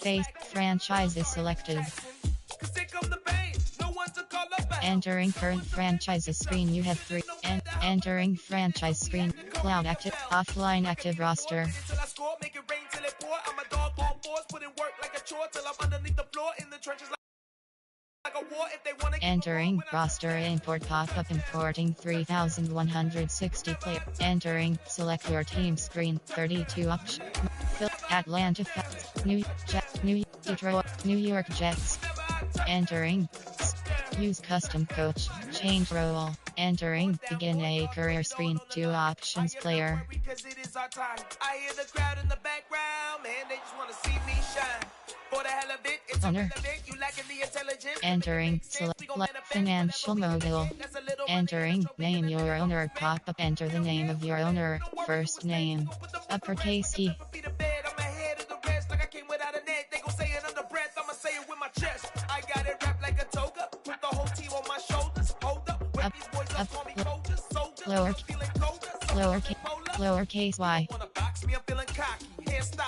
Face franchise is selected. Entering current franchises screen, you have 3. Entering franchise screen, cloud active, offline active roster. Entering roster, import pop-up, importing 3160 player. Entering select your team screen, 32 option. Atlanta Falcons, Detroit, New York Jets. Entering use custom coach, change role. Entering begin a career screen, 2 options player. Owner. Entering select financial mogul. Entering name your owner, pop up, enter the name of your owner, first name, uppercase E. Lowercase y.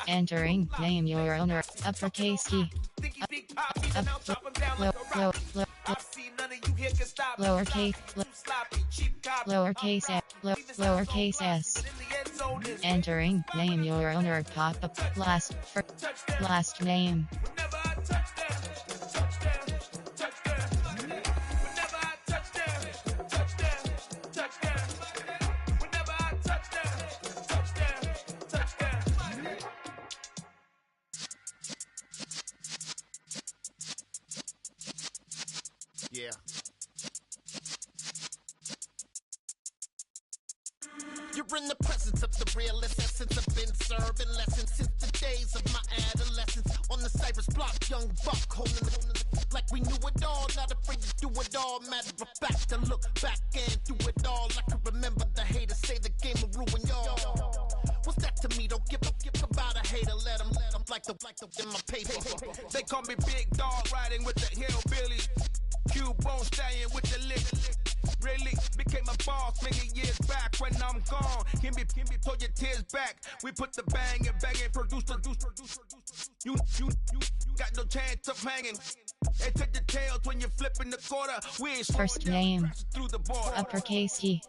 Entering name your owner, uppercase E. Lowercase s. Entering name your owner, pop up, last name. Yeah. You're in the presence of the realest essence. I've been serving lessons since the days of my adolescence. On the Cypress block, young buck holding the like we knew it all, not afraid to do it all. Matter of fact, to look back and do it all. I can remember the haters say the game will ruin y'all. What's that to me? Don't give about a hater. Let them like the in my paper. They call me Big Dog, riding with the hillbillies. Q-Bone stallion with the lick. Really became a boss many years back. When I'm gone, can be pull your tears back. We put the bang and produce. You got no chance of hanging. They take the tails when you're flipping the quarter. We ain't first name, through the border. Uppercase E,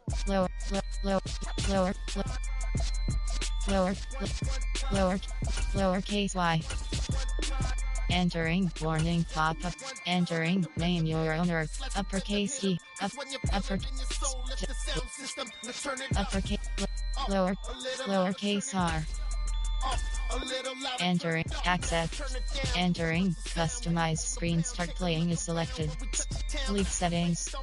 lowercase y. Entering warning pop-up. Entering name your owner, uppercase E, lowercase r. Entering accept. Entering customize screen, start playing is selected. Sleep settings.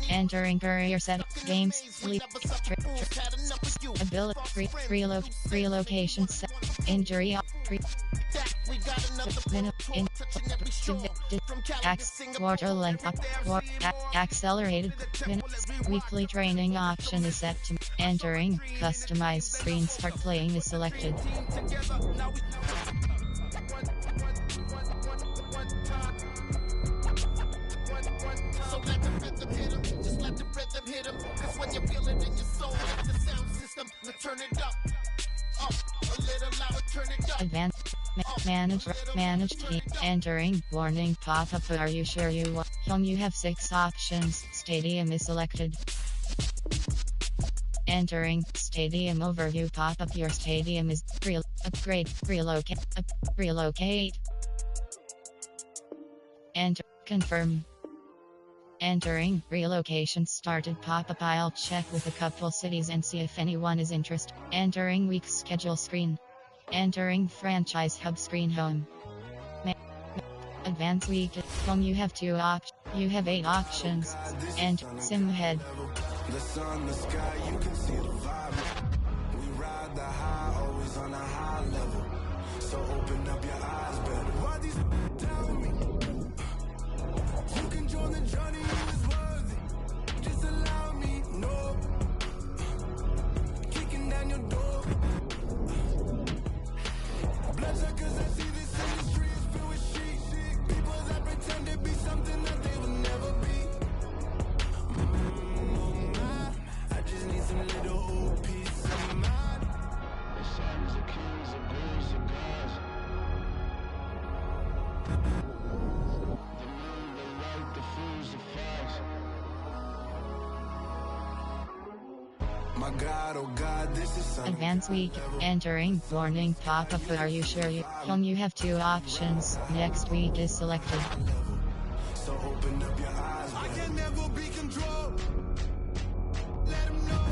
Entering career set games, sleep, ability, relocation set, injury, quarter length, accelerated minutes. Weekly training option is set to entering customized screen, start playing is selected. So let the rhythm hit him, just let the rhythm hit him. Cause when you feel it in your soul, let the sound system, turn it up a little louder, turn it up. Advanced, manage team. Entering warning pop-up. Are you sure you want? You have 6 options. Stadium is selected. Entering stadium overview pop-up. Your stadium is upgrade, relocate. Enter, confirm. Entering relocation started pop-up. I'll check with a couple cities and see if anyone is interested. Entering week schedule screen. Entering franchise hub screen home. Advanced week home. You have 2 options. You have 8 options. And sim head. The sun, the sky, you can see the vibe. We ride the high, always on a high level. So open up your eyes, better. Why these tell me? You can join the journey, you is worthy. Just allow me, no. Kicking down your door. Bloodsuckers, I see this industry is filled with sheep. People that pretend to be something that they will never be. I just need some little old peace. My God, oh God, this is something. Advance week. Entering. Warning pop-up. Are you sure you have two options. Next week is selected. So open up your eyes. I can never be controlled. Let them know.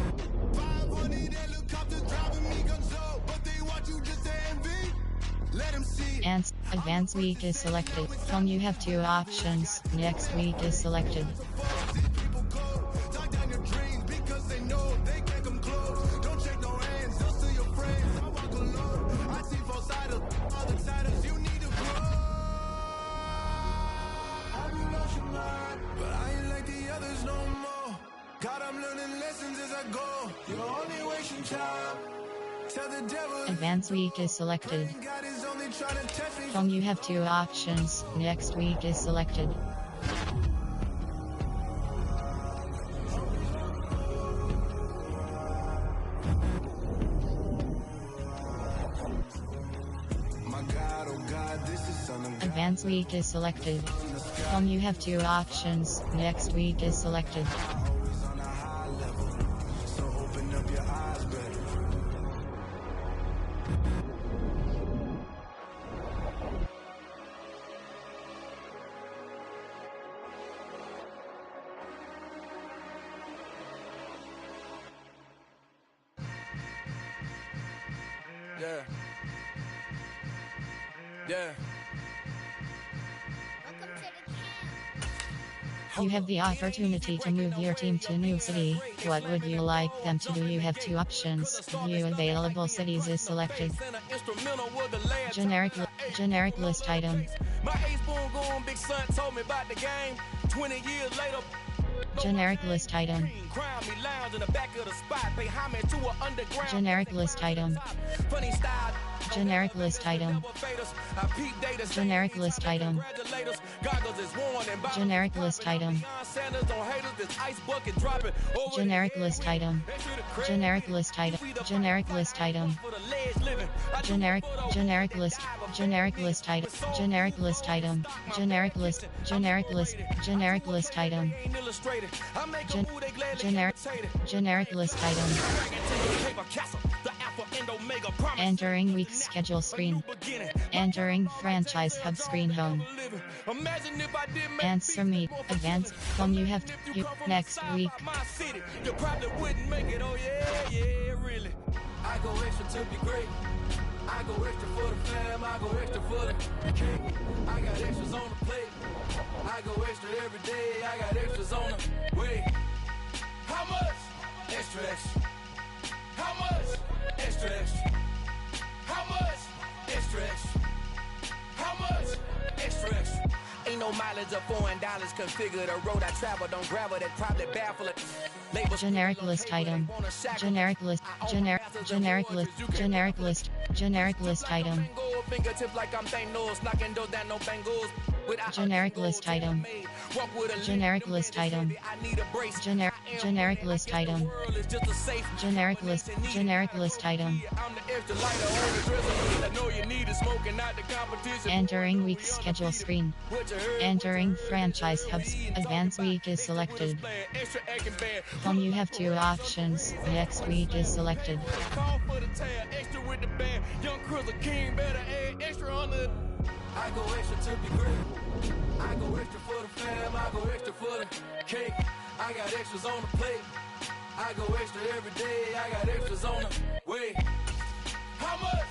500 helicopters driving me gonzo, but they want you just to envy. Let them see. And advance week is selected. You have two options. Next week is selected. Advance week is selected. You have two options. Next week is selected. Advance week is selected. You have two options. Next week is selected. Yeah. You have the opportunity to move your team to new city. What would you like them to do? You have two options. View available cities is selected. Generic list item. My ace boom going big son told me about the game. 20 years later. Generic list item. Generic list item. Generic list item. Generic list item. Generic list item. Generic list item. Generic list item. Generic list item. Generic list. Generic list item. Generic list item. Generic list. Generic list. Generic list item. Generic list item. Entering week schedule screen. Entering franchise hub screen home. Answer me. Advance. You have to. Next week. You probably wouldn't make it. Oh yeah, really. I go extra to be great. I go extra for the fam. I go extra for the cake. I got extras on the plate. I go extra every day. I got extras on the way. How much? Extra, extra. How much? Extra, extra. How much? Extra, extra. How much? Extra, extra. Ain't no mileage of $4 configure the road I travel. Don't gravel that probably baffle it. Generic list item. Generic list. Generic list. Generic list. Generic list item. Generic list item. Generic list item. Generic list item. Generic list. Generic list item. Entering week schedule screen. Entering franchise hubs. Advance week is selected. You have two options. Next week is selected. I go extra to be great. I go extra for the fam. I go extra for the cake. I got extras on the plate. I go extra every day. I got extras on the way. How much?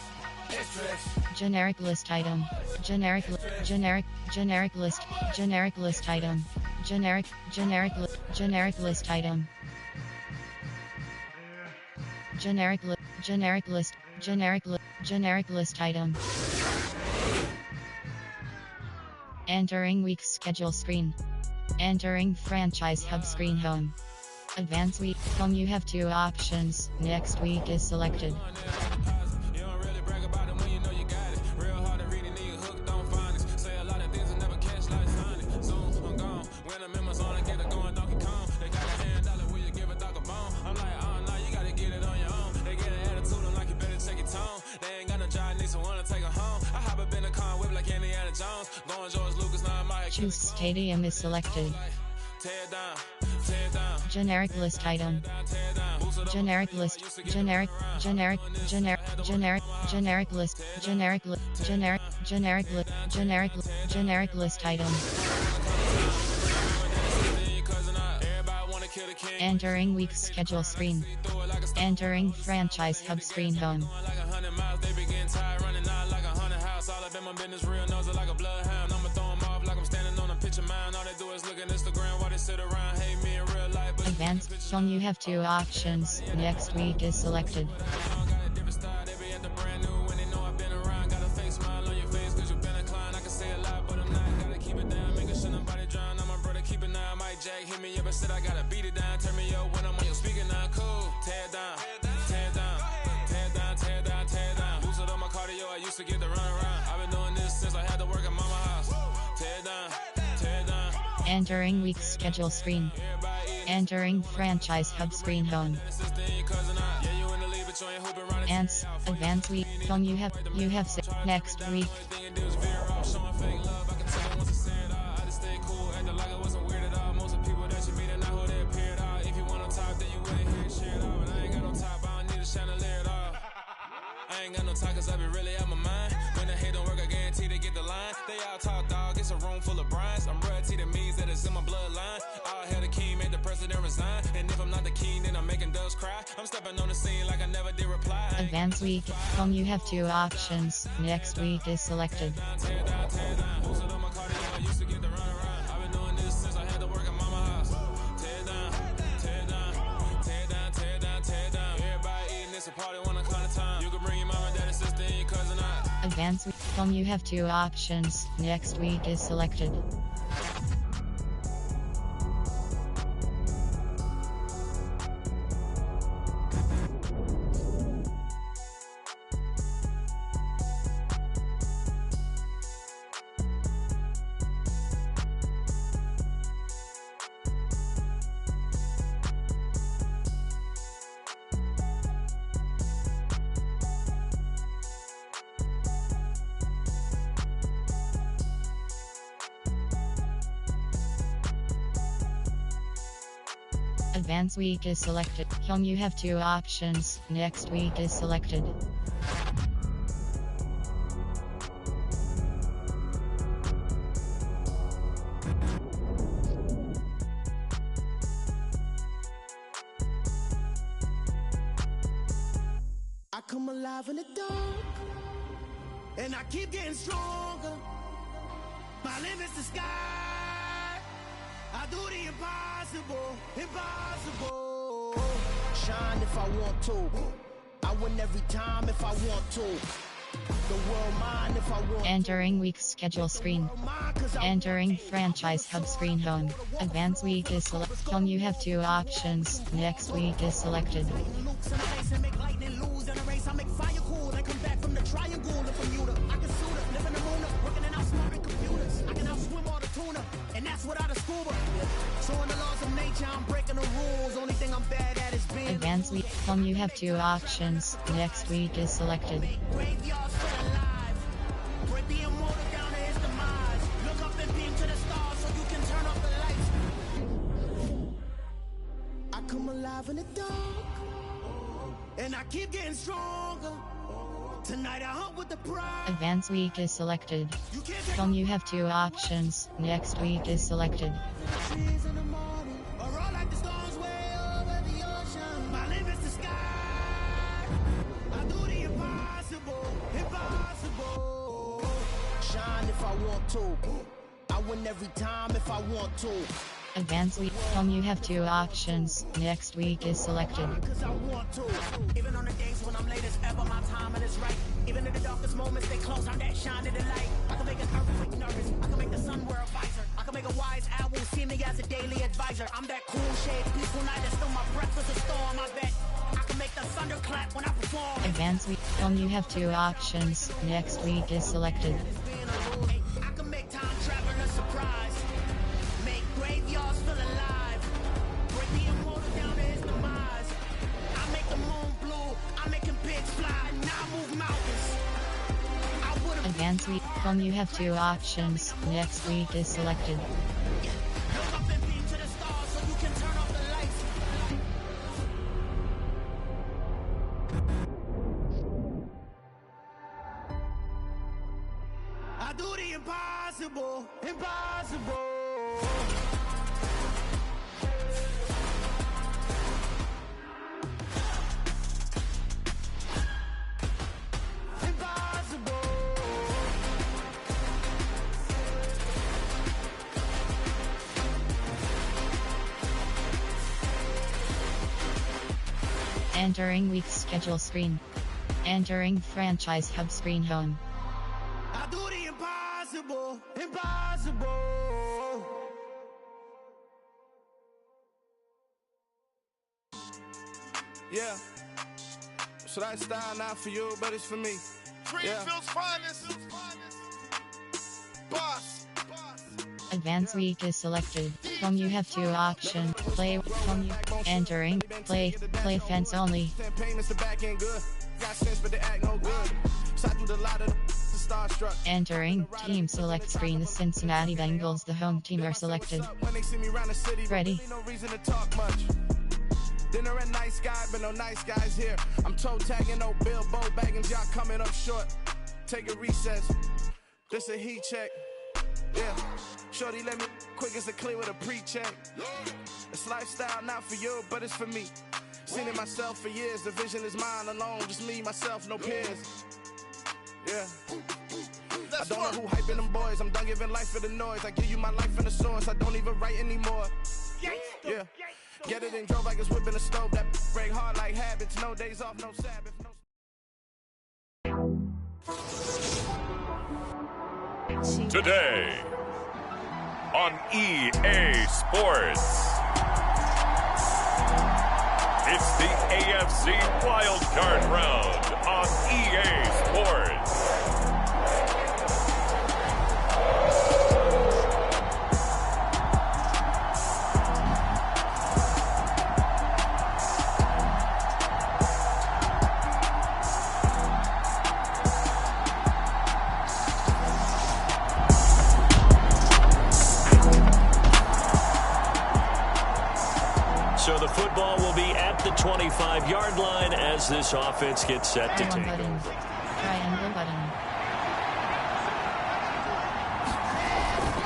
Extra, extra. Generic list item. Generic list item. Generic list item. Generic list item. Generic list. Generic list item. Entering week schedule screen. Entering franchise hub screen home. Advance week. You have two options. Next week is selected. Choose stadium is selected. Generic list item. Generic list. Generic list. Generic list item. Entering week's schedule screen. Entering franchise hub screen home. Advanced song. You have two options. Next week is selected. Jack hit me up and said I gotta beat it down. Turn me up when I'm on your speaker now. Cool. Tear down, tear down, tear down, tear down, tear down. Boost it on my cardio. I used to get to run around. I've been doing this since I had to work at mama house. Tear down, tear down. Entering week's schedule screen. Entering franchise hub screen home. Ants, advanced week. Song you have next week. I ain't got no talk cause I be really out my mind. When the hate don't work, I guarantee they get the line. They all talk dog, it's a room full of brines. I'm royalty, that means that it's in my bloodline. All hell the king, made the president resign. And if I'm not the king, then I'm making doves cry. I'm stepping on the scene like I never did reply. Advanced week. Song you have two options. Next week is selected. Advanced week. Song you have two options. Next week is selected. Advanced week is selected. Hyung, you have two options. Next week is selected. I come alive in the dark, and I keep getting stronger. My limit's the sky. I do the impossible, impossible. Shine if I want to. I win every time if I want to. The world mine if I want. Entering week schedule screen. Entering franchise hub screen home. Advanced week is selected. Hyung, you have two options. Next week is selected. I make fire cool and come back from the triangle of Bermuda. I can suit up, live in the moon up, working and outsmarting computers. I can outswim all the tuna, and that's without a scuba. So in the laws of nature, I'm breaking the rules. Only thing I'm bad at is being Advanced week. Hyung, you have two options. Next week is selected. graveyards still alive. Break the immortal down to his demise. Look up and beam to the stars so you can turn off the lights. I come alive in the dark, and I keep getting stronger. Tonight I hunt with the pride. Advanced week is selected. Hyung, you have two options. Next week is selected. Trees in the morning, or all like the stars way over the ocean. My limit's the sky. I do the impossible, impossible. Shine if I want to. I win every time if I want to. Advanced week. Hyung, you have two options. Next week is selected. Cause I want to. Even on the days when I'm late as ever, my timing is right. Even in the darkest moments, they close, I'm that shining the light. I can make an earthquake nervous. I can make the sun wear a visor. I can make a wise owl see me as a daily advisor. I'm that cool shade, peaceful night, and still my breath is a storm. I bet I can make the thunder clap when I perform. Advanced week. Hyung, you have two options. Next week is selected. I can make time travel a surprise. Make graveyards feel alive. Break the immortal down to his demise. I make the moon blue. I make him pigs fly. Now I move mountains. I would have Advance week. Home you have 2 options. Next week is selected. I do the impossible, impossible. Entering week's schedule screen. Entering franchise hub screen home. I do the impossible, impossible. Yeah. Should I style not for you, but it's for me? Greenfield's finest. Boss. Advance week is selected. Home you have 2 options. Play home you entering play fence only. Entering team select screen. The Cincinnati Bengals, the home team, are selected. Ready. Dinner at nice guy, but no nice guys here. I'm toe tagging, no Bilbo Baggins, y'all coming up short. Take a recess. This a heat check. Yeah. Shorty let me quick as a clear with a pre-check. It's lifestyle not for you, but it's for me. Seen it myself for years. The vision is mine alone. Just me, myself, no peers. Yeah. I don't know who hyping them boys. I'm done giving life for the noise. I give you my life in the source. I don't even write anymore. Yeah. Get it and drove like it's whipping a stove. That break hard like habits. No days off, no Sabbath. Today on EA Sports, it's the AFC Wildcard Round on EA Sports. So the football will be at the 25-yard line as this offense gets set to take button. over. Triangle button.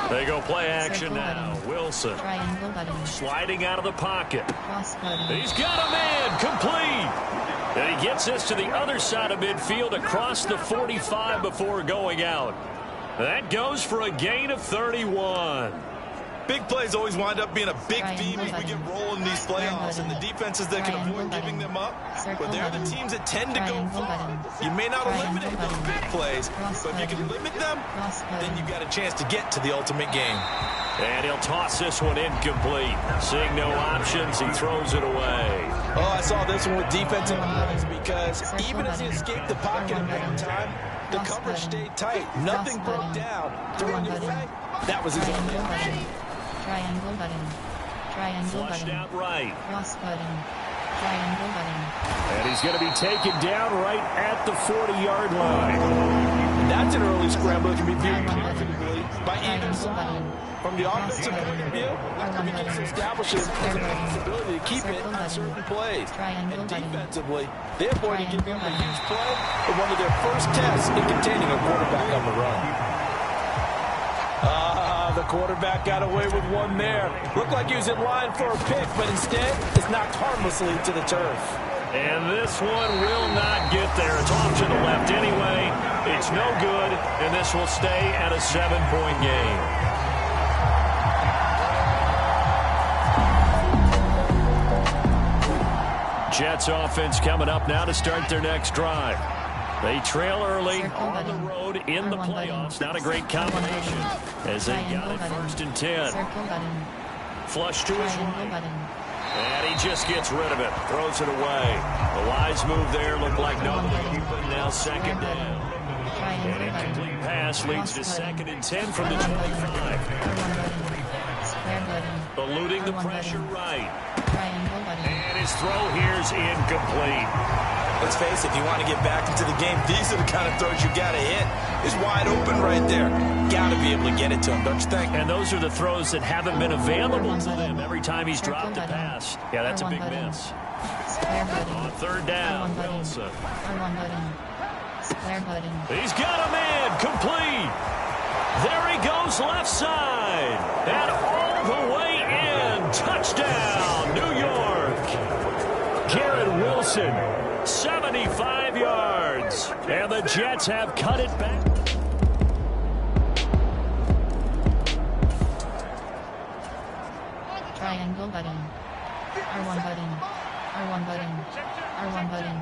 They go play action Circle now. button. Wilson Triangle button. sliding out of the pocket. Cross button. He's got a man complete. And he gets this to the other side of midfield across the 45 before going out. That goes for a gain of 31. Big plays always wind up being a big theme as we get rolling these playoffs, and the defenses that can avoid giving them up, but they're the teams that tend to go far. You may not eliminate those big plays, but if you can limit them, then you've got a chance to get to the ultimate game. And he'll toss this one incomplete. Seeing no options, he throws it away. Oh, I saw this one with defensive eyes because even as he escaped the pocket at one time, the coverage stayed tight. Nothing broke down. Throwing it away, that was his only option. Triangle button. Triangle Flushed button. out right. Cross button. Triangle button. And he's going to be taken down right at the 40-yard line. That's an early scramble that can be viewed confidently by either Triangle side. button. From the offensive point of view, it begins to establish his ability to keep it on certain plays. And defensively, they avoided giving him a huge play in one of their first tests in containing a quarterback on the run. The quarterback got away with one there. Looked like he was in line for a pick, but instead, it's knocked harmlessly to the turf. And this one will not get there. It's off to the left anyway. It's no good, and this will stay at a 7-point game. Jets offense coming up now to start their next drive. They trail early on the road in the playoffs. Not a great combination as they got it 1st and 10. Flush to his right. And he just gets rid of it. Throws it away. A wise move there. Looked like nobody keeping. Now 2nd down. An incomplete pass leads to 2nd and 10 from the 25. Eluding the pressure right. And his throw here's incomplete. Let's face it, if you want to get back into the game, these are the kind of throws you got to hit. is wide open right there. Got to be able to get it to him, don't you think? And those are the throws that haven't been available to them every time he's dropped a pass. Yeah, that's a big miss. On third down, Wilson. He's got him in, complete. There he goes, left side. And all the way in. Touchdown, New York. Garrett Wilson, 75 yards. And the Jets have cut it back. Triangle button. R1 button. R1 button. R1 button.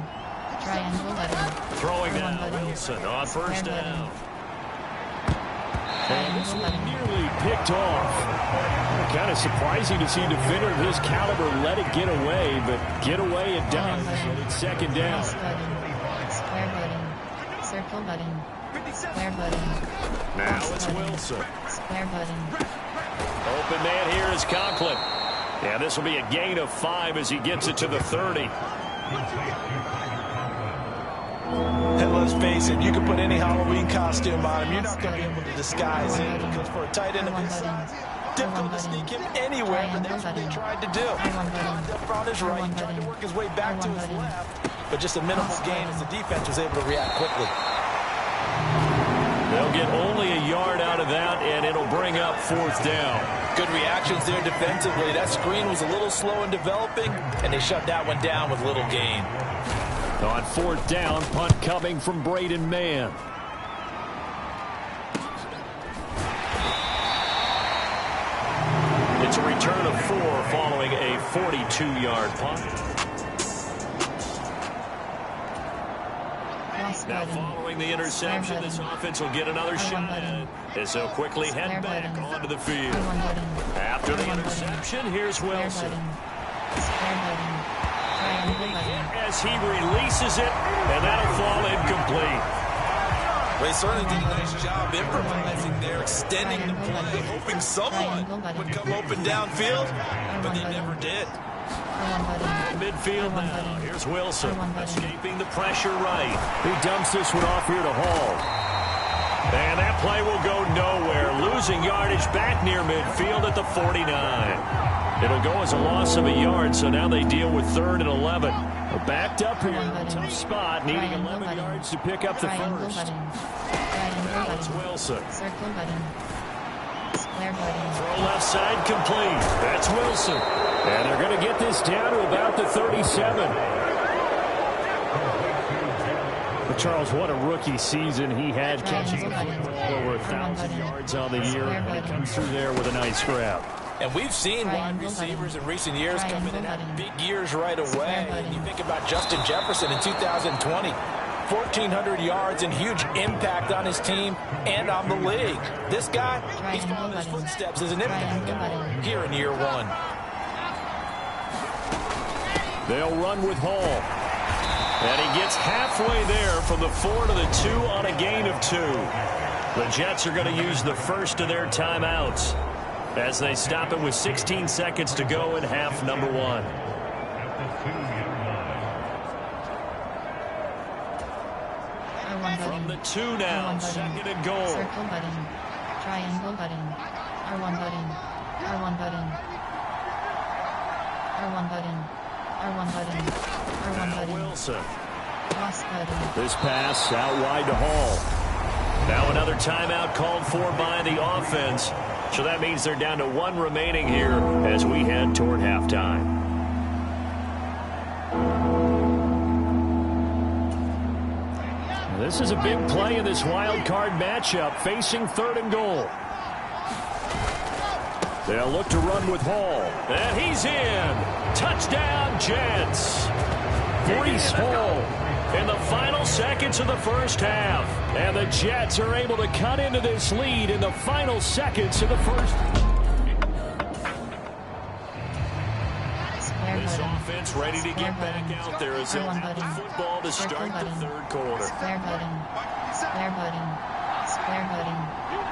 Triangle button. Throwing down Wilson on first down. And this one nearly picked off. Kind of surprising to see a defender of his caliber let it get away, but get away it does. And it's second down. Square button. Circle button. Square button. Now it's Wilson. Square button. Open man here is Conklin. Yeah, this will be a gain of 5 as he gets it to the 30. And let's face it, you can put any Halloween costume on him. You're not going to be able to disguise him because for a tight end of his size, difficult to sneak him anywhere, but that's what they tried to do. Lined up on his right, tried to work his way back to his left, but just a minimal gain as the defense was able to react quickly. They'll get only a yard out of that, and it'll bring up fourth down. Good reactions there defensively. That screen was a little slow in developing, and they shut that one down with little gain. On fourth down, punt coming from Braden Mann. It's a return of 4 following a 42-yard punt. Now following the interception, this offense will get another shot at it as they'll quickly head back onto the field. After the interception, here's Wilson. As he releases it, and that'll fall incomplete. Well, he certainly did a nice job improvising there, extending the play, hoping someone would come open downfield, but they never did. Midfield now. Here's Wilson escaping the pressure right. He dumps this one off here to Hall. And that play will go nowhere. Losing yardage back near midfield at the 49. It'll go as a loss of a yard, so now they deal with 3rd and 11. They're backed up here in a tough spot, needing 11 yards to pick up the first. Now it's Wilson. Circle button. Square button. Throw left side complete. That's Wilson. And they're going to get this down to about the 37. But Charles, what a rookie season he had, catching over 1,000 yards on the year. And he comes through there with a nice grab. And we've seen wide receivers in recent years come in and have big years right away. And you think about Justin Jefferson in 2020. 1,400 yards and huge impact on his team and on the league. This guy, he's following his footsteps as an impact guy here in year 1. They'll run with Hall. And he gets halfway there from the 4 to the 2 on a gain of 2. The Jets are going to use the first of their timeouts as they stop it with 16 seconds to go in half number 1. From the 2 now, 2nd and goal. Circle button. Triangle button. R1 button. R1 button. R1 button. R1 button. R1 button. Wilson. Cross button. This pass out wide to Hall. Now another timeout called for by the offense. So that means they're down to 1 remaining here as we head toward halftime. This is a big play in this wild card matchup, facing 3rd and goal. They'll look to run with Hall. And he's in. Touchdown, Jets. Breece Hall in the final seconds of the first half. And the Jets are able to cut into this lead in the final seconds of the first. This offense ready to get back out there as they'll have the football to start the 3rd quarter. Square button. Square button. Square button.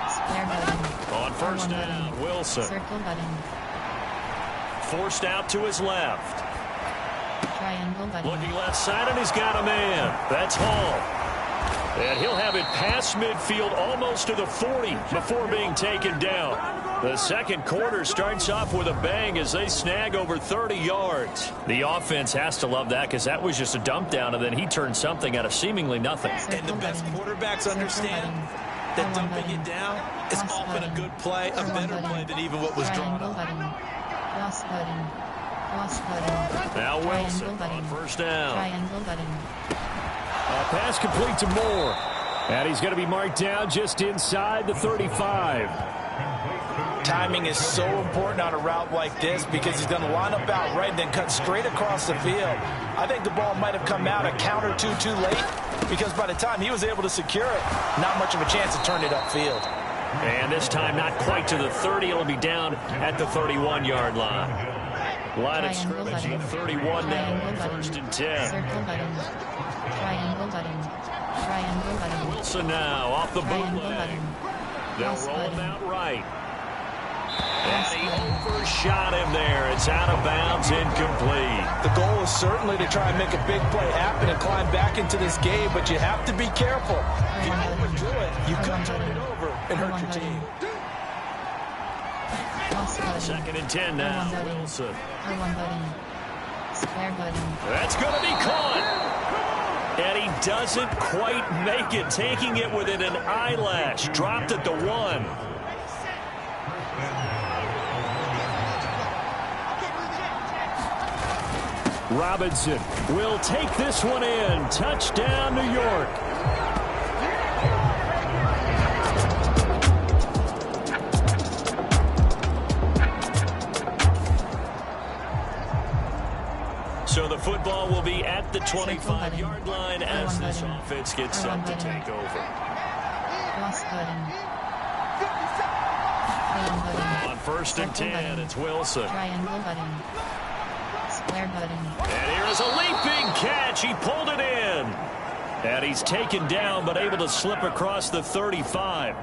Square button. On first down, Wilson. Circle button. Forced out to his left. Triangle button. Looking left side, and he's got a man. That's Hall. And he'll have it past midfield almost to the 40 before being taken down. The second quarter starts off with a bang as they snag over 30 yards. The offense has to love that because that was just a dump down, and then he turned something out of seemingly nothing. And the best quarterbacks understand that dumping it down is often a good play, a better play than even what was drawn up. Now Wilson on first down. A pass complete to Moore. And he's going to be marked down just inside the 35. Timing is so important on a route like this because he's going to line up out right and then cut straight across the field. I think the ball might have come out a count or two too late because by the time he was able to secure it, not much of a chance to turn it upfield. And this time not quite to the 30. It'll be down at the 31-yard line. Line of scrimmage at 31 now, first and 10. Circle button. Triangle button. Triangle button. Wilson now off the bootleg. They'll roll him out right. And he overshot him there. It's out of bounds, incomplete. The goal is certainly to try and make a big play happen and climb back into this game, but you have to be careful. If you overdo it, you could turn it over and hurt your team. Second and 10 now, Wilson. Square button. That's going to be caught. And he doesn't quite make it, taking it within an eyelash. Dropped at the 1. Robinson will take this one in. Touchdown, New York. So the football will be at the 25-yard line as this offense gets set to take over. On first and 10, it's Wilson. Triangle button. Square button. And here's a leaping catch. He pulled it in. And he's taken down, but able to slip across the 35.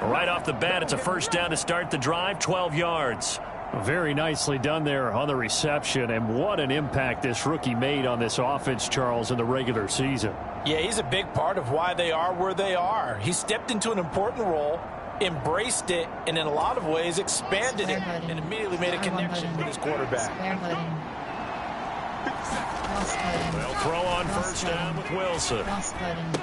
Right off the bat, it's a first down to start the drive, 12 yards. Very nicely done there on the reception, and what an impact this rookie made on this offense, Charles, in the regular season. Yeah, he's a big part of why they are where they are. He stepped into an important role, embraced it, and in a lot of ways expanded it, and immediately made a connection with his quarterback. They'll throw on first down with Wilson. And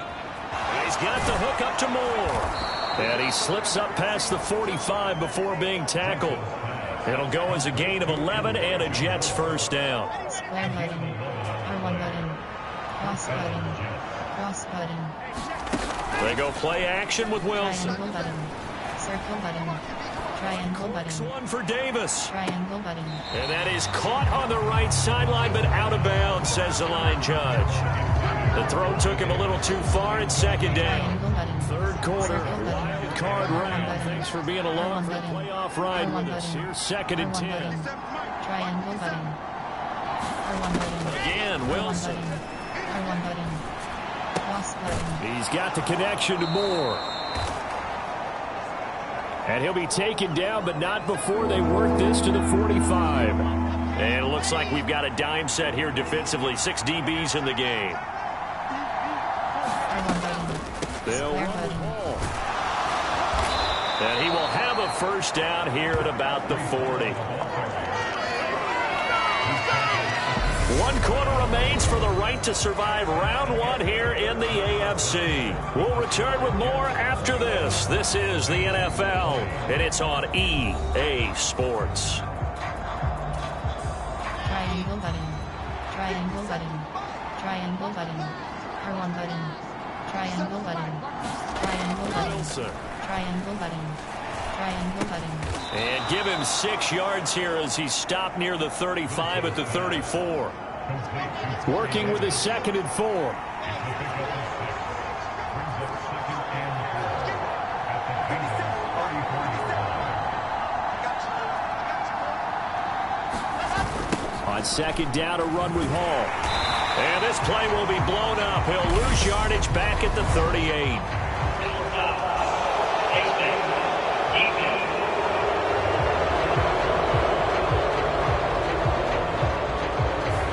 he's got the hook up to Moore. And he slips up past the 45 before being tackled. It'll go as a gain of 11 and a Jets first down. Square button. R1 button. Cross button. Cross button. They go play action with Wilson. Triangle button. Circle button. Triangle button. One for Davis. Triangle button. And that is caught on the right sideline, but out of bounds, says the line judge. The throw took him a little too far. It's second down. Third quarter, wild card round. Thanks for being along for the playoff ride with us. Here's second and 10. Triangle button. R1 button. Again, Wilson. R1 button. Cross button. He's got the connection to Moore. And he'll be taken down, but not before they work this to the 45. And it looks like we've got a dime set here defensively. 6 DBs in the game. They'll run the ball. And he will have a first down here at about the 40. 1 quarter remains for the right to survive round 1 here in the AFC. We'll return with more after this. This is the NFL, and it's on EA Sports. Triangle button. Triangle button. Triangle button. R1 button. Triangle button. Triangle button. Wilson. Triangle button. Triangle button. And give him 6 yards here as he stopped near the 35 at the 34. Working with his second and 4. On second down, a run with Hall. And this play will be blown up. He'll lose yardage back at the 38.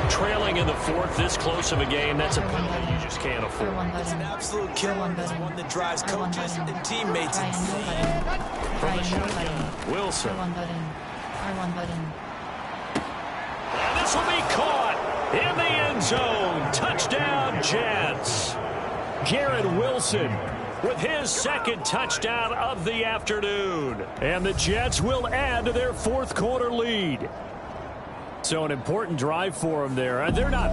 Trailing in the 4th this close of a game, that's a penalty you just can't afford. It's an absolute killer. It's one that drives coaches and teammates insane. From the shotgun, Wilson. R1 button. And this will be caught in the end zone. Touchdown, Jets. Garrett Wilson with his second touchdown of the afternoon. And the Jets will add to their fourth quarter lead. So an important drive for them there. They're not.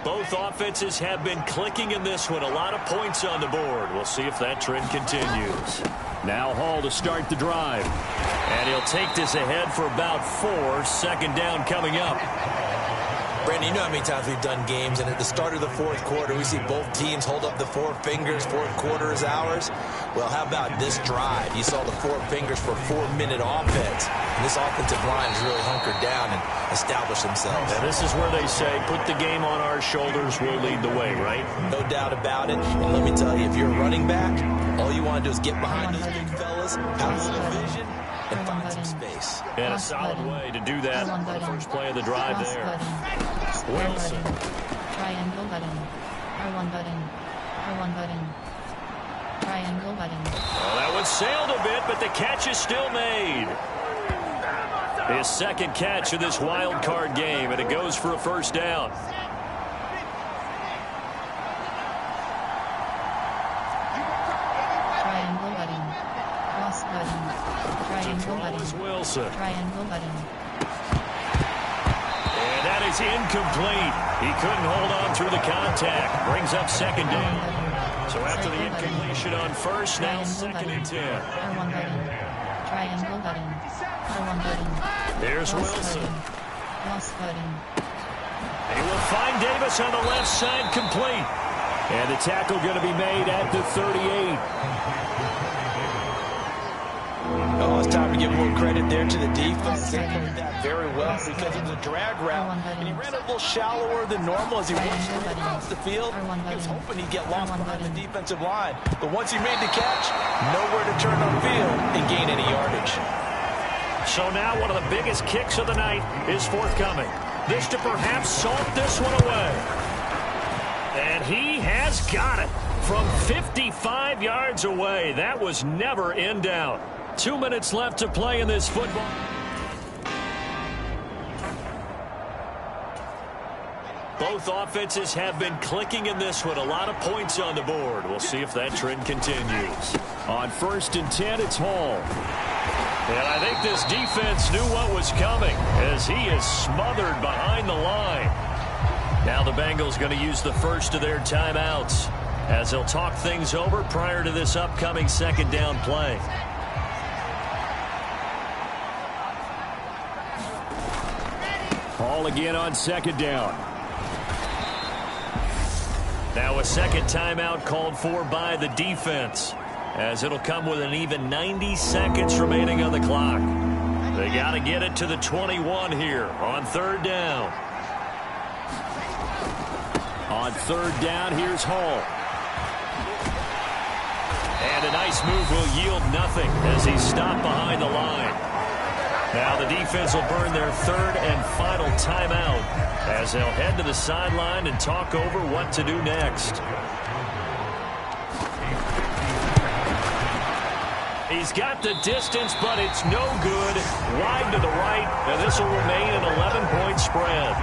Both offenses have been clicking in this one. A lot of points on the board. We'll see if that trend continues. Now Hall to start the drive. And he'll take this ahead for about 4. Second down coming up. Brandon, you know how many times we've done games, and at the start of the fourth quarter, we see both teams hold up the 4 fingers, fourth quarter is ours. Well, how about this drive? You saw the 4 fingers for 4-minute offense. And this offensive line has really hunkered down and established themselves. And this is where they say, put the game on our shoulders, we'll lead the way, right? No doubt about it. And let me tell you, if you're a running back, all you want to do is get behind those big fellas, have a little vision, and find some space. And a solid way to do that on the first play of the drive there. Wilson. Triangle button. R1 button. R1 button. Triangle button. Well, that one sailed a bit, but the catch is still made. His second catch of this wild card game, and it goes for a first down. Triangle button. Cross button. Triangle button. Wilson. Triangle button. And that is incomplete. He couldn't hold on through the contact. Brings up second down. So after the incompletion on first, now second and 10. R1 button. Triangle button. R1 button. There's Wilson. Cross button. He will find Davis on the left side, complete. And the tackle going to be made at the 38. Oh, it's time to give more credit there to the defense. They played that very well because it was a drag route, and he ran a little shallower than normal as he rushed across the field. He was hoping he'd get lost behind the defensive line. But once he made the catch, nowhere to turn on field and gain any yardage. So now one of the biggest kicks of the night is forthcoming. This to perhaps salt this one away. And he has got it from 55 yards away. That was never in doubt. 2 minutes left to play in this football. Both offenses have been clicking in this one. A lot of points on the board. We'll see if that trend continues. On 1st and 10, it's Hall. And I think this defense knew what was coming as he is smothered behind the line. Now the Bengals going to use the first of their timeouts as they'll talk things over prior to this upcoming second down play. Hall again on second down. Now a second timeout called for by the defense, as it'll come with an even 90 seconds remaining on the clock. They got to get it to the 21 here on 3rd down. On 3rd down, here's Hall. And a nice move will yield nothing as he's stopped behind the line. Now the defense will burn their 3rd and final timeout as they'll head to the sideline and talk over what to do next. He's got the distance, but it's no good. Wide to the right, and this will remain an 11-point spread.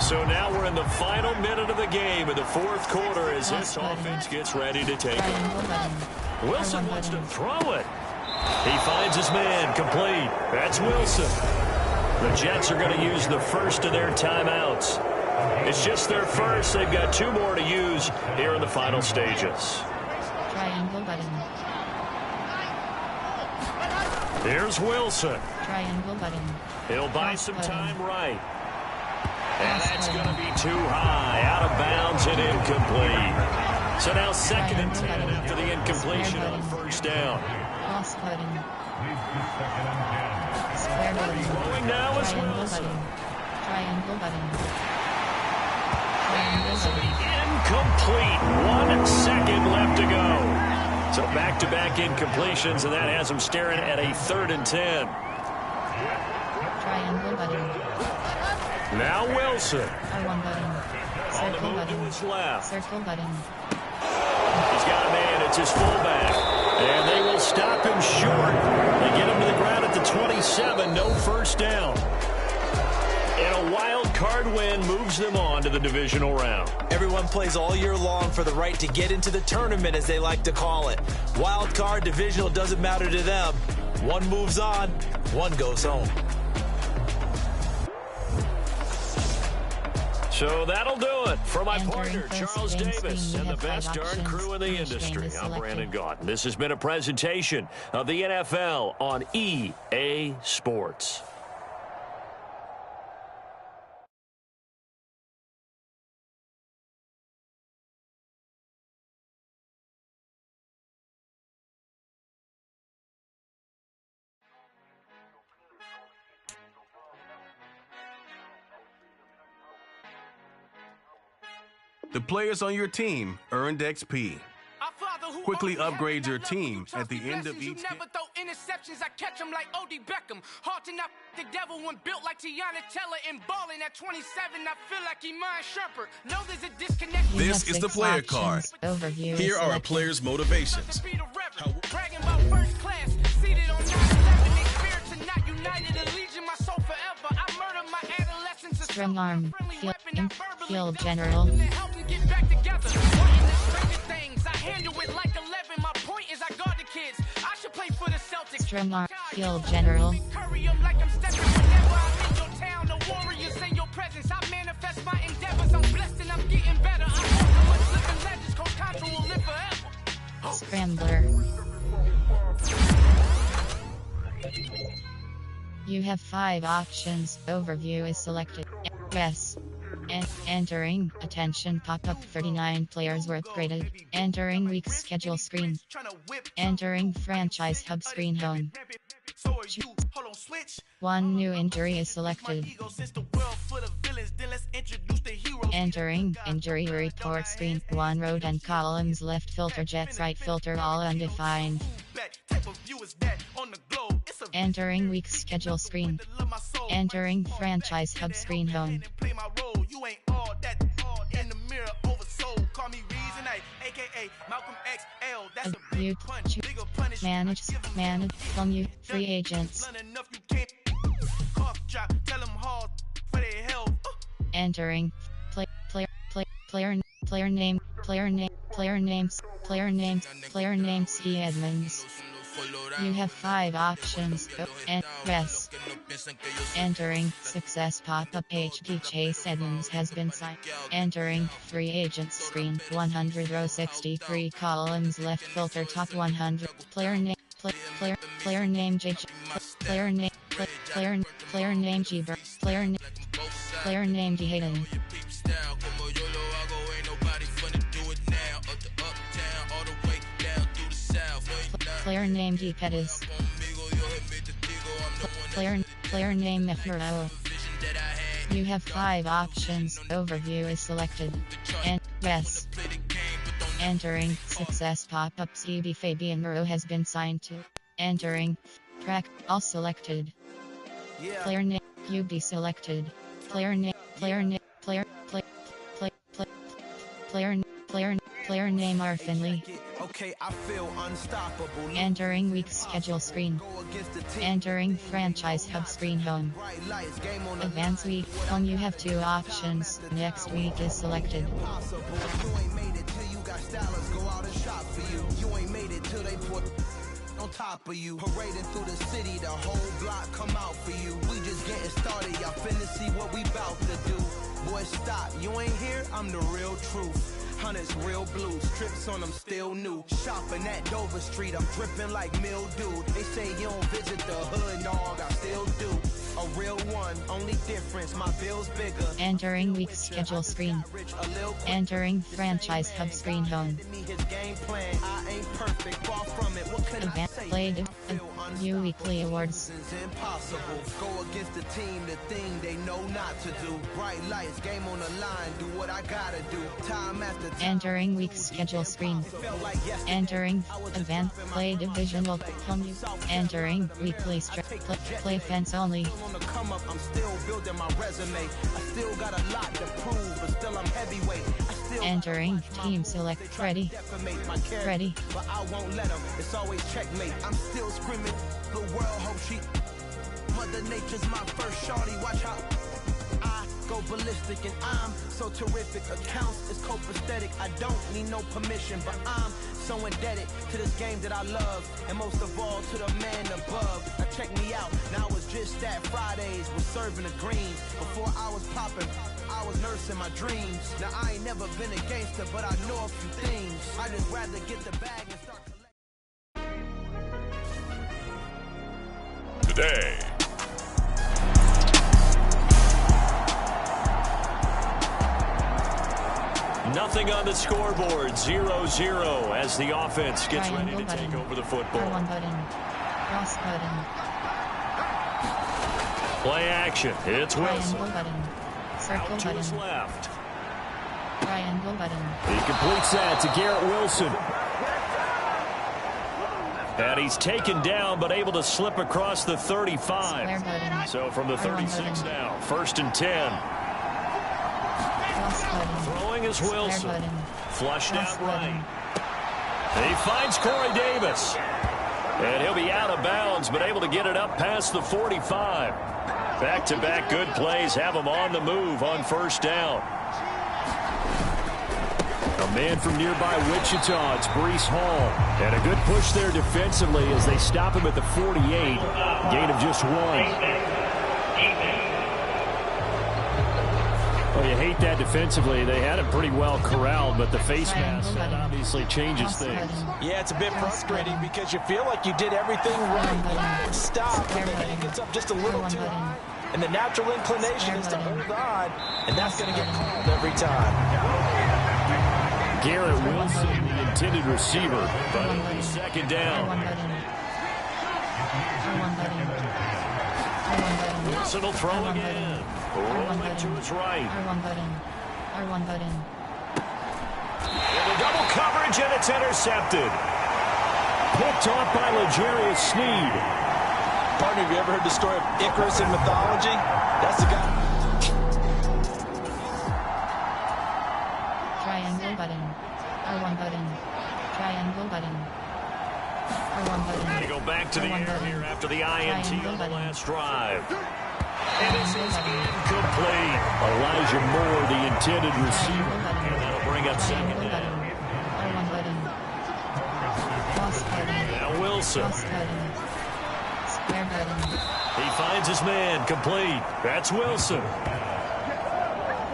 So now we're in the final minute of the game in the 4th quarter as this offense gets ready to take it. Wilson wants to throw it. He finds his man, complete. That's Wilson. The Jets are going to use the first of their timeouts. It's just their first. They've got 2 more to use here in the final stages. Triangle button. Here's Wilson. Triangle button. He'll buy some time right. And that's going to be too high, out of bounds and incomplete. So now 2nd and 10 after the incompletion on 1st down. Cross button. Square button. Throwing now is Triangle Wilson. button. Triangle button. pass incomplete. 1 second left to go. So back-to-back incompletions, and that has them staring at a 3rd and 10. Triangle button. Now Wilson. R1 button. Circle button. To his left. Circle button. He's got a man. It's his fullback. And they will stop him short. They get him to the ground at the 27. No first down. And a wild card win moves them on to the divisional round. Everyone plays all year long for the right to get into the tournament, as they like to call it. Wild card, divisional, doesn't matter to them. One moves on, one goes home. So that'll do it for my Entering partner, first Charles game Davis, screen, and the we have best 5 darn crew in the options. Each industry. game is I'm selected. Brandon Gaudin. This has been a presentation of the NFL on EA Sports. The players on your team earned XP. Quickly upgrade your team at the end of each never throw interceptions. I catch them like O.D. Beckham. Hard to not the devil when built like Tiana Teller and balling at 27. I feel like Iman Shumpert. No, there's a disconnect. This is the player card. Overview Here are a player's motivations. Bragging about first class, seated on 9/11. They spirits are not united. A legion, my soul forever. I murdered my adolescence. Strong arm. Field general. Get back together. Wanting the stranger things. I handle it like 11. My point is I guard the kids. I should play for the Celtics. Strong arm. Field general. Curry 'em like I'm stepping whenever I'm in your town. The warriors in your presence. I manifest my endeavors. I'm blessed and I'm getting better. I hold so much living legends. Coach Contra will live forever. Scrambler. You have 5 options. Overview is selected. Yes. Entering. Attention pop-up. 39 players were upgraded. Entering week schedule screen. Entering franchise hub screen home. 1 new injury is selected. Entering injury report screen. 1 road and columns left filter, Jets right filter, all undefined. Entering week schedule screen. Entering franchise hub screen home. Manage from you free agents. Entering player names E. Edmonds. You have 5 options. And rest. Entering success pop-up HP Chase Edmonds has been signed. Entering free agents screen. 100 row 63 columns left filter top 100. Player name JJ. Player name Geber. Player name D Hayden. Player name D Pettis. Player name Mefero. You have 5 options. Overview is selected. And rest. Entering success pop-up CB Fabian Muro has been signed to. Entering track all selected. Player name UB selected. Player name R. Finley. Okay, I feel unstoppable. Entering week schedule screen. Entering franchise hub screen home. Advance week home. You have 2 options. Next week is selected. You ain't made it till you got stylers go out and shop for you. You ain't made it till they put on top of you. Parading through the city, the whole block come out for you. We just getting started, y'all finna see what we bout to do. Boy, stop, you ain't here, I'm the real truth. Hunters, real blues, trips on them still new. Shopping at Dover Street, I'm dripping like mildew. They say you don't visit the hood, dog, I still do. A real one, only difference, my bill's bigger. Entering week schedule screen. Entering franchise hub screen home. Advance played. New weekly awards. It's impossible. Go against the team, the thing they know not to do. Bright lights, game on the line, do what I gotta do. Time after time. Entering week's schedule screen. Entering event play divisional home. Entering weekly play fence only. I'm still building my resume. I still got a lot to prove, but still I'm heavyweight. Entering team select ready. Ready. But I won't let them. It's always checkmate. I'm still screaming. The world hope she. Mother Nature's my first shorty. Watch how I go ballistic, and I'm so terrific. Accounts is copacetic. I don't need no permission, but I'm so indebted to this game that I love, and most of all to the man above. Now check me out. Now it's just that Fridays was serving the greens. Before I was popping, I was nursing my dreams. Now I ain't never been a gangster, but I know a few things. I just rather get the bag and start collecting. Today. Nothing on the scoreboard, 0-0 as the offense gets ready to take over the football. R1 button. Cross button. Play action. It's Wilson. Triangle button. Circle Out to his button. left. Triangle button. He completes that to Garrett Wilson. And he's taken down, but able to slip across the 35. So from the 36 now, 1st and 10. Throwing is Wilson. Flushed out right. He finds Corey Davis. And he'll be out of bounds, but able to get it up past the 45. Back-to-back good plays have him on the move on 1st down. A man from nearby Wichita, it's Breece Hall. And a good push there defensively as they stop him at the 48. Gain of just 1. Well, you hate that defensively. They had it pretty well corralled, but the face mask, that obviously changes things. Yeah, it's a bit frustrating because you feel like you did everything right. Stop, but the hand gets up just a little too high. And the natural inclination is to hold on, and that's going to get called every time. Garrett Wilson, the intended receiver, but it'll be 2nd down. Wilson will throw again. Rolling to his right. R1 button. R1 button. Into double coverage, and it's intercepted. Picked off by L'Jarius Sneed. Partner, have you ever heard the story of Icarus in mythology? That's the guy. Triangle button. R1 button. Triangle button. R1 button. They go back to the air here after the INT on the last drive. And this is incomplete. Elijah Moore, the intended receiver. And that'll bring up 2nd down. R1 button. Cross button. Now Wilson. Cross button. Square button. He finds his man, complete. That's Wilson.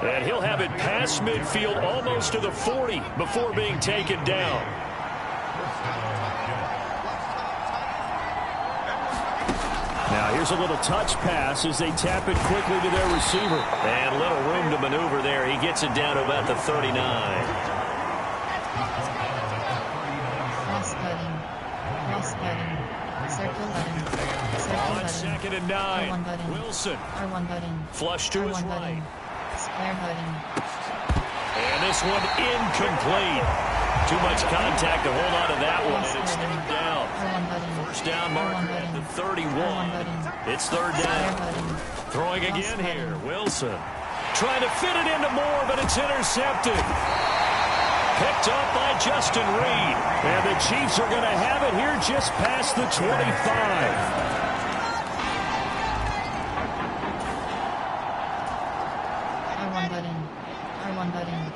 And he'll have it past midfield almost to the 40 before being taken down. Now here's a little touch pass as they tap it quickly to their receiver. And little room to maneuver there. He gets it down to about the 39. Cross button. Cross button. Circle button. Circle button. 2nd and 9. R1 button. Wilson. R1 button. Flush to his R1 right. button. Square button. And this one incomplete. Too much contact to hold on to that one, and it's 3rd down. R1 button. 1st down marker at the 31. It's 3rd down. Throwing again here, Wilson. Trying to fit it into Moore, but it's intercepted. Picked up by Justin Reed. And the Chiefs are going to have it here just past the 25. R1 button. R1 button.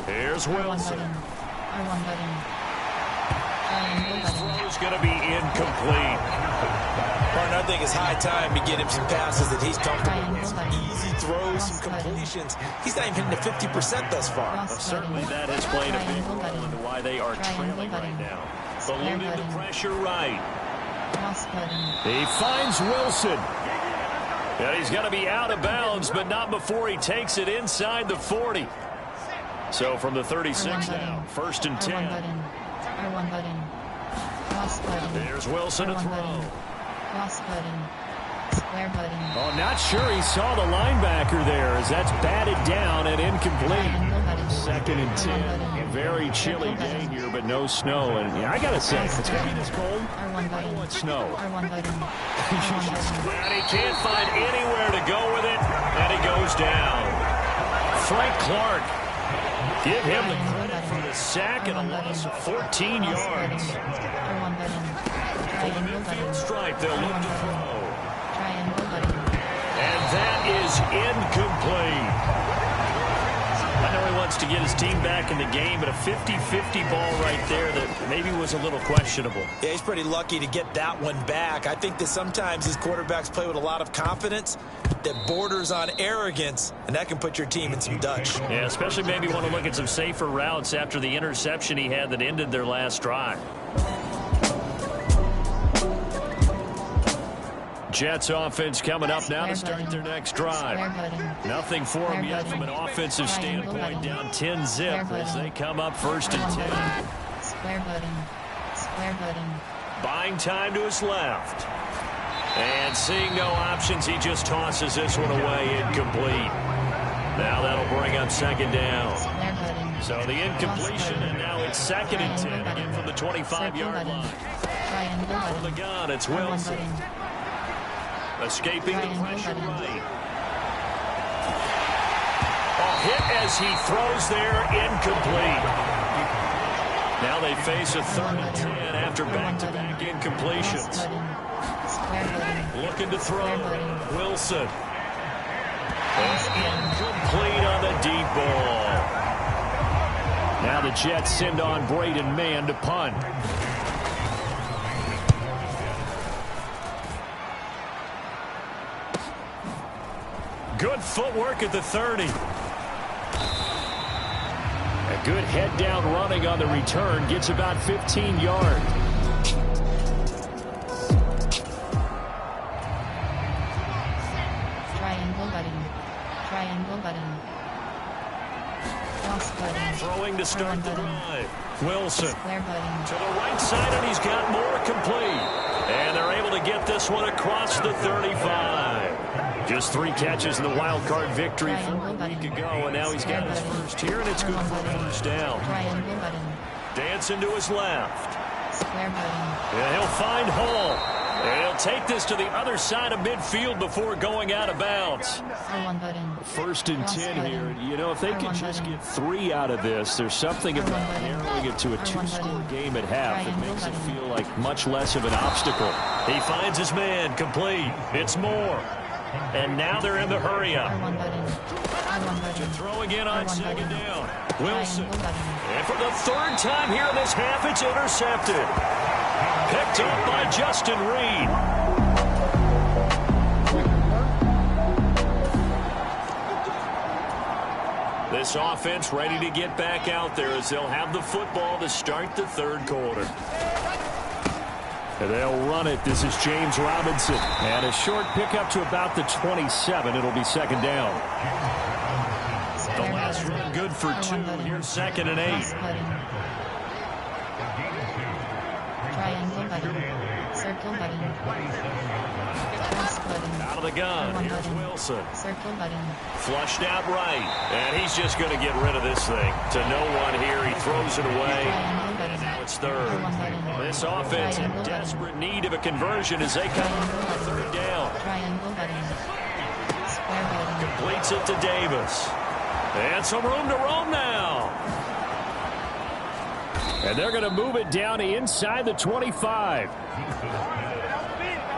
Here's Wilson. R1 button. His throw's going to be incomplete. Partner, I think it's high time to get him some passes that he's comfortable with. Some easy throws, some completions. He's not even hitting the 50% thus far. Well, certainly that has played a big role into why they are trailing right now. Ballooning the pressure right. He finds Wilson. And he's going to be out of bounds, but not before he takes it inside the 40. So from the 36 now, 1st and 10. R1 button. Cross button. There's Wilson to throw. Cross button. Square button. Oh, not sure he saw the linebacker there as that's batted down and incomplete. 2nd and 10. Very chilly day here, but no snow. And yeah, I got to say, if it's going to be this cold, R1 button. I want snow. R1 button. And he can't find anywhere to go with it, and he goes down. Frank Clark. Give him the credit for the sack and a loss of 14 yards. R1 button. For the midfield stripe, they'll look to throw. Triangle button. And that is incomplete. I know he wants to get his team back in the game, but a 50-50 ball right there that maybe was a little questionable. Yeah, he's pretty lucky to get that one back. I think that sometimes these quarterbacks play with a lot of confidence that borders on arrogance, and that can put your team in some Dutch. Yeah, especially maybe want to look at some safer routes after the interception he had that ended their last drive. Jets offense coming up now to start their next drive. Nothing for them yet from an offensive standpoint, down 10-zip as they come up 1st and 10. Square button. Square button. Buying time to his left. And seeing no options, he just tosses this one away, incomplete. Now that'll bring up 2nd down. So the incompletion, and now it's 2nd and 10, again from the 25-yard line. For the gun, it's Wilson. Escaping the pressure right. A hit as he throws there, incomplete. Now they face a 3rd and 10 after back-to-back incompletions. Looking to throw. Wilson. Incomplete on the deep ball. Now the Jets send on Braden Mann to punt. Good footwork at the 30. A good head down running on the return. Gets about 15 yards. Triangle button. Triangle button. Cross button. Throwing to start the drive. Wilson Square button. to the right side, and he's got more complete. And they're able to get this one across the 35. Just 3 catches in the wild card victory from a week ago, and now he's got his first here, and it's good for a 1st down. Triangle button. Dancing to his left. Square button. And he'll find Hall. And he'll take this to the other side of midfield before going out of bounds. R1 button. 1st and 10 here. You know, if they can just get 3 out of this, there's something about narrowing it to a 2-score game at half that makes it feel like much less of an obstacle. He finds his man, complete. It's Moore. And now they're in the hurry-up. To throw again on 2nd down. Wilson. And for the 3rd time here in this half, it's intercepted. Picked up by Justin Reed. This offense ready to get back out there as they'll have the football to start the 3rd quarter. And they'll run it. This is James Robinson. And a short pickup to about the 27. It'll be 2nd down. The last run good for 2. Here's 2nd and 8. Triangle button. Circle button. Cross button. Out of the gun. Here's Wilson. Circle button. Flushed out right. And he's just going to get rid of this thing. To no one here. He throws it away. And now it's 3rd. This offense in desperate need of a conversion as they come up 3rd down. Triangle button. Square button. Completes it to Davis. And some room to roam now. And they're going to move it down to inside the 25.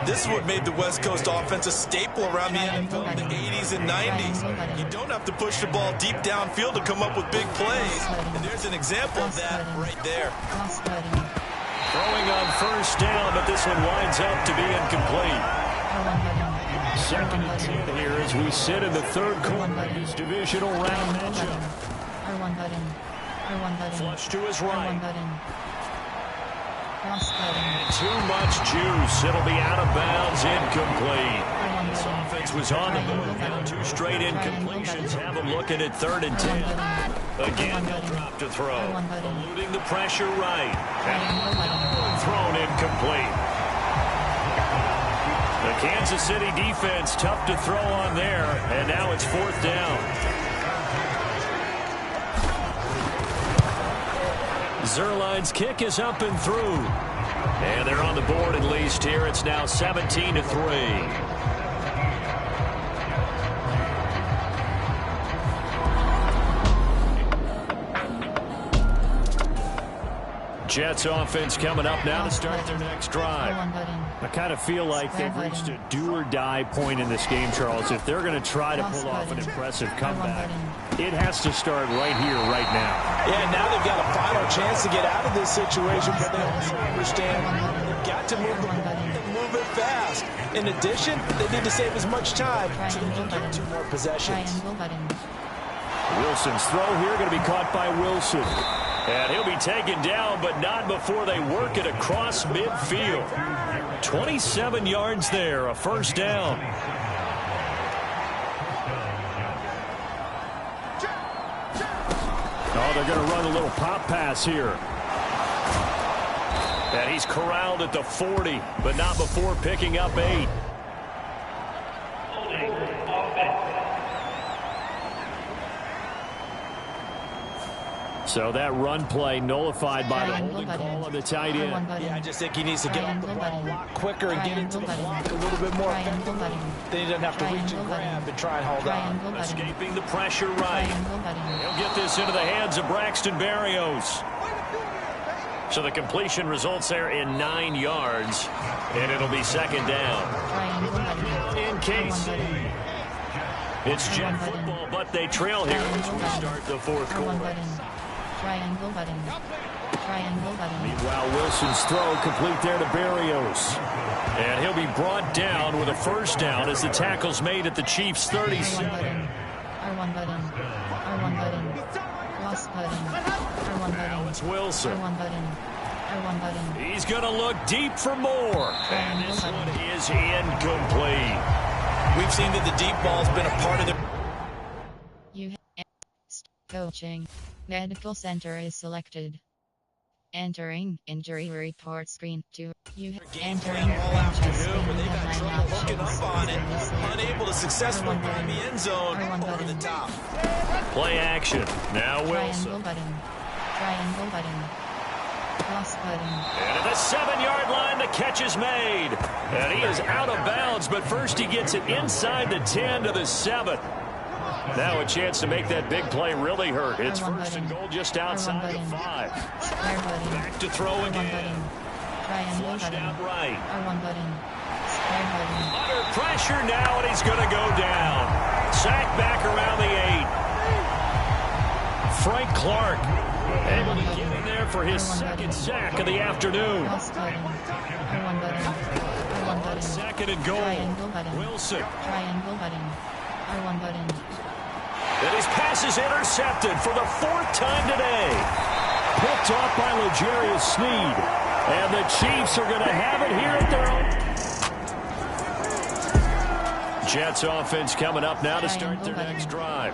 This is what made the West Coast offense a staple around the NFL in the 80s and 90s. You don't have to push the ball deep downfield to come up with big plays. And there's an example of that right there. Throwing on 1st down, but this one winds up to be incomplete. 2nd and 10 here as we sit in the 3rd quarter of this divisional round matchup. R1 button. R1 button. Flush to his right. R1 button. Cross button. Too much juice. It'll be out of bounds, incomplete. This offense was on the move. 2 straight incompletions have them looking at 3rd and 10. Again, he'll drop to throw. Eluding the pressure right. And thrown incomplete. The Kansas City defense tough to throw on there, and now it's 4th down. Zerline's kick is up and through. And they're on the board at least here. It's now 17-3. Jets offense coming up now to start their next drive. I kind of feel like they've reached a do-or-die point in this game, Charles. If they're going to try to pull off an impressive comeback, it has to start right here, right now. Yeah, now they've got a final chance to get out of this situation, but they also understand they've got to move the ball and move it fast. In addition, they need to save as much time so they can get 2 more possessions. Wilson's throw here going to be caught by Wilson. And he'll be taken down, but not before they work it across midfield. 27 yards there, a 1st down. Oh, they're going to run a little pop pass here. And he's corralled at the 40, but not before picking up 8. So that run play nullified by the holding call on the tight end. Yeah, I just think he needs to get up the ball a lot quicker and get into the block a little bit more effectively. Then he doesn't have to reach and grab and try and hold on. Escaping the pressure right. He'll get this into the hands of Braxton Berrios. So the completion results there in 9 yards, and it'll be 2nd down. In KC. It's Jet football, but they trail here as we start the 4th quarter. Meanwhile, Wilson's throw complete there to Berrios. And he'll be brought down with a 1st down as the tackle's made at the Chiefs' 37. Now it's Wilson. He's going to look deep for more. And this one is incomplete. We've seen that the deep ball's been a part of the... Coaching. Medical center is selected. Entering injury report screen 2. You entering bench screen. They've had trouble hooking up on it. Unable to successfully find the end zone over the top. Play action. Now Wilson. Triangle button. Cross button. And at the 7-yard line, the catch is made. And he is out of bounds, but first he gets it inside the 10 to the 7. Now a chance to make that big play really hurt. It's 1st and goal just outside the 5. Back to throw again. Flushed out right. Under pressure now, and he's going to go down. Sack back around the 8. Frank Clark able to get in there for his 2nd sack of the afternoon. 2nd and goal. Wilson. And his pass is intercepted for the 4th time today. Picked off by L'Jarius Sneed. And the Chiefs are going to have it here at their own. Jets offense coming up now to start their next drive.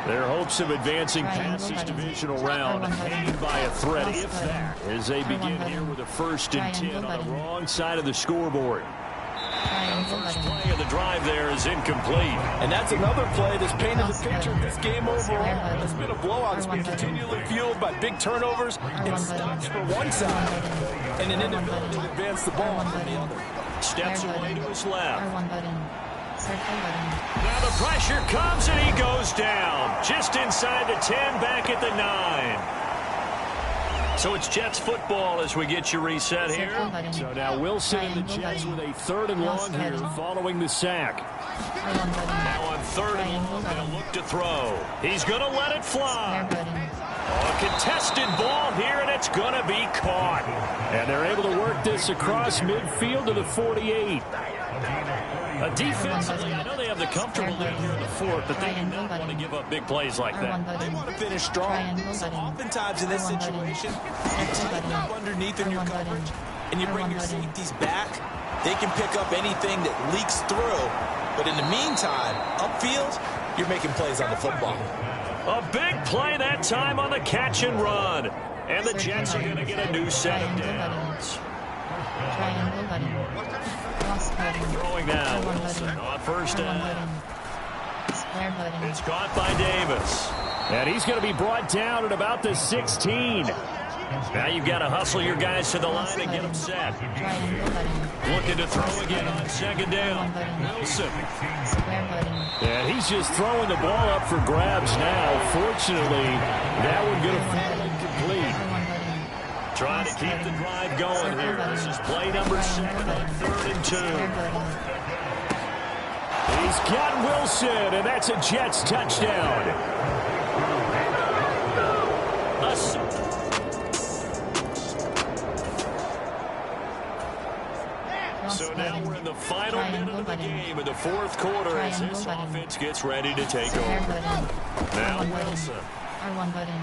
Their hopes of advancing past this divisional round aided by a threat, if that, as they begin here with a 1st and 10 on the wrong side of the scoreboard. First play of the drive there is incomplete. And that's another play that's painted the picture of this game overall. It's been a blowout. It's been continually fueled by big turnovers and stops for one side and an inability to advance the ball on the other. Steps away to his left. Now the pressure comes and he goes down. Just inside the 10, back at the 9. So it's Jets football as we get you reset here. So now Wilson and the Jets with a 3rd and long here following the sack. Now on 3rd and long, they'll look to throw. He's going to let it fly. A contested ball here, and it's going to be caught. And they're able to work this across midfield to the 48. A defensively, I know they have the comfortable lead here in the 4th, but they do not want to give up big plays like that. They want to finish strong. So oftentimes in this situation, you tighten up underneath in your coverage, and you bring your safeties back. They can pick up anything that leaks through. But in the meantime, upfield, you're making plays on the football. A big play that time on the catch and run. And the Jets are going to get a new set of downs. Triangle button. Cross button. Throwing now. On first down. Square button. It's caught by Davis. And he's going to be brought down at about the 16. Now you've got to hustle your guys to the line and get them set. Looking to throw again on second down. Wilson. And he's just throwing the ball up for grabs now. Fortunately, that one going to fall incomplete. Trying to keep the drive going here. This is play number 7 on 3rd and 2. He's got Wilson, and that's a Jets touchdown. So now we're in the final minute of the game in the 4th quarter as this offense gets ready to take over. Now Wilson. R1 button.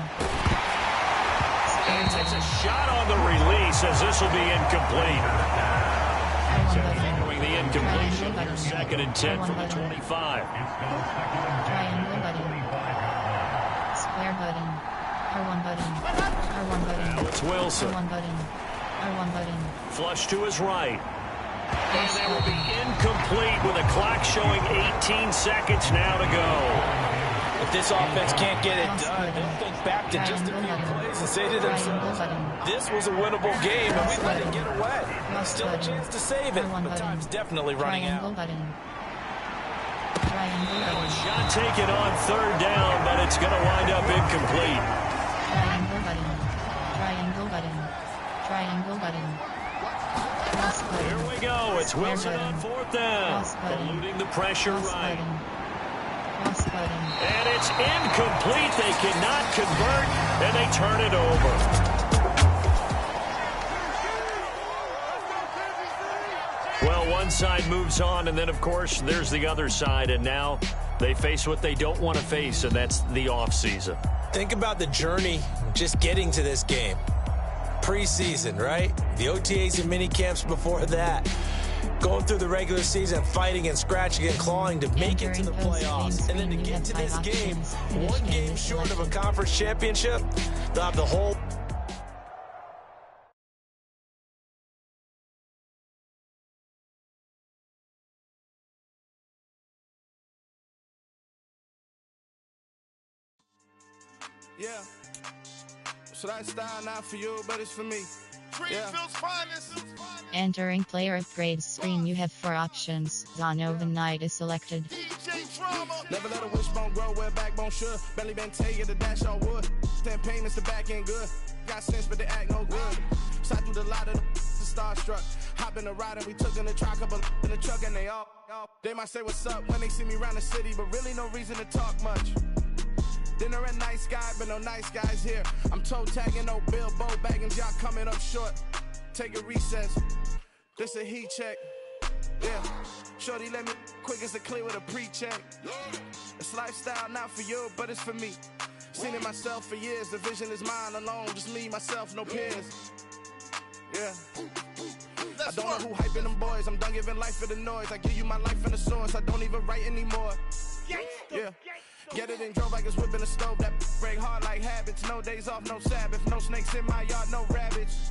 And he takes a shot on the release as this will be incomplete. So following the incompletion, here's 2nd and 10 from the 25. Triangle button. Square button. R1 button. R1 button. Now it's Wilson. R1 button. R1 button. Flush to his right. And that will be incomplete with a clock showing 18 seconds now to go. If this offense can't get it done, they'll think back to just a few plays and say to themselves, this was a winnable game, and we let it get away. Still a chance to save it, but time's definitely running out. Now a shot taken on 3rd down, but it's going to wind up incomplete. Triangle button. Triangle button. Triangle button. Here we go. It's Wilson on 4th down. Eluding the pressure right. And it's incomplete. They cannot convert, and they turn it over. Well, one side moves on, and then, of course, there's the other side, and now they face what they don't want to face, and that's the offseason. Think about the journey just getting to this game. Preseason, right? The OTAs and mini camps before that. Going through the regular season, fighting and scratching and clawing to make it to the playoffs. And then to get to this game, one game short of a conference championship, they'll have the whole... Yeah. So that style not for you, but it's for me. Greenfield's finest. Entering player upgrades screen, you have 4 options. Donovan Knight is selected. Never let a wishbone grow where backbone should. Belly been taking the dash on wood. 10 payments, the back ain't good. Got sense, but they act no good. Side through the lot of the starstruck. Hop in the ride and we took in the truck, couple in the truck, and they all. They might say what's up when they see me around the city, but really no reason to talk much. Dinner at nice guy, but no nice guys here. I'm toe tagging, no Bilbo bagging, y'all coming up short. Take a recess. This a heat check. Yeah. Shorty let me quick as a clear with a pre-check. It's lifestyle not for you, but it's for me. Seen it myself for years. The vision is mine alone. Just me, myself, no peers. Yeah. I don't know who hyping them boys. I'm done giving life for the noise. I give you my life in the source. I don't even write anymore. Yeah. Get it and drove like it's whipping a stove. That break hard like habits. No days off, no Sabbath. No snakes in my yard, no rabbits.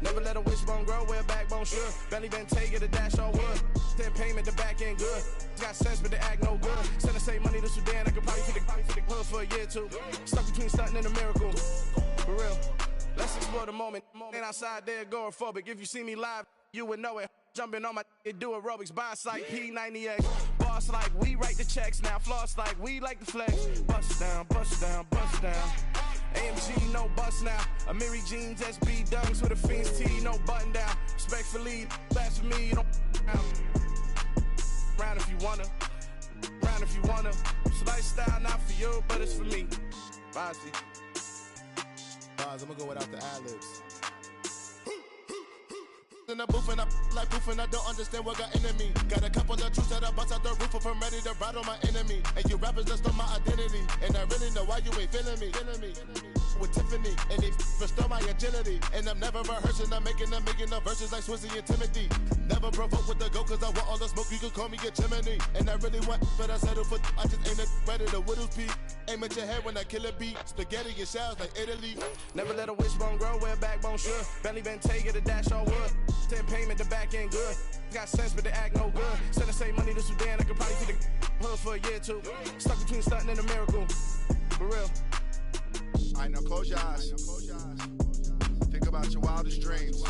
Never let a wishbone grow where backbone should. Belly been taking the dash on wood. 10 payment, the back ain't good. Got sense, but they act no good. Send the same money to Sudan. I could probably feed the hood for a year or two. Stuck between stunting and a miracle. For real. Let's explore the moment. Ain't outside there agoraphobic. If you see me live, you would know it. Jumping on my do aerobics, boss like P90X. Boss like we write the checks now. Floss like we like the flex. Bust down, bust down, bust down. AMG, no bust now. Amiri jeans, SB dunks with a Fiends T, no button down. Respectfully, that's for me, you don't round if you wanna. Round if you wanna. It's lifestyle not for you, but it's for me. Bozzy. I'm gonna go without the ad-libs. In the booth and I like proof and I don't understand what got into me. Got a couple of truths that I bust out the roof if I'm ready to ride on my enemy. And you rappers just stole my identity, and I really know why you ain't feeling me. With Tiffany, and they restore my agility. And I'm never rehearsing, I'm making up verses like Swizzy and Timothy. Never provoke with the go, cause I want all the smoke, you can call me a chimney. And I really want, but I settle for, I just ain't ready to whittles peak. Aim at your head when I kill a beat. Spaghetti and shells like Italy. Never let a wishbone grow where a backbone should. Bentley Bentayga, the dash all wood. 10 payment, the back end good. Got sense, but they act no good. Send the same money to Sudan, I could probably feed the hood for a year or two. Stuck between stunting and a miracle. For real. All right, now close your eyes. Think about your wildest dreams.